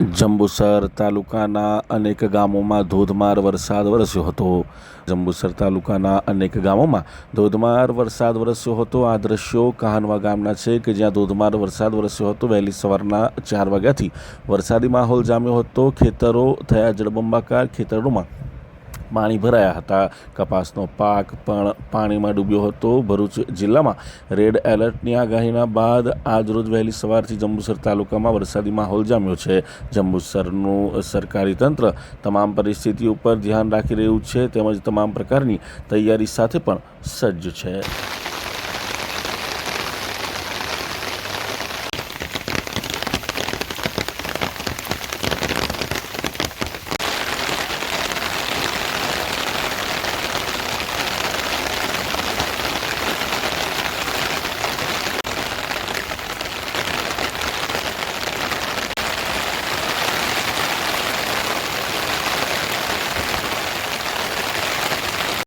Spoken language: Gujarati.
જંબુસર તાલુકાના અનેક ગામોમાં ધોધમાર વરસાદ વરસ્યો હતો. જંબુસર તાલુકાના અનેક ગામોમાં ધોધમાર વરસાદ વરસ્યો હતો. આ દ્રશ્યો કહાનવા ગામના છે કે જ્યાં ધોધમાર વરસાદ વરસ્યો હતો. વહેલી સવારના 4 વાગ્યાથી વરસાદી માહોલ જામ્યો હતો. ખેતરો થયા જળબંબાકાર. ખેતરોમાં પાણી ભરાયા હતા. કપાસનો પાક પણ પાણીમાં ડૂબ્યો હતો. ભરૂચ જિલ્લામાં રેડ એલર્ટની આગાહીના બાદ આજરોજ વહેલી સવારથી જંબુસર તાલુકામાં વરસાદી માહોલ જામ્યો છે. જંબુસરનું સરકારી તંત્ર તમામ પરિસ્થિતિ ઉપર ધ્યાન રાખી રહ્યું છે તેમજ તમામ પ્રકારની તૈયારી સાથે પણ સજ્જ છે.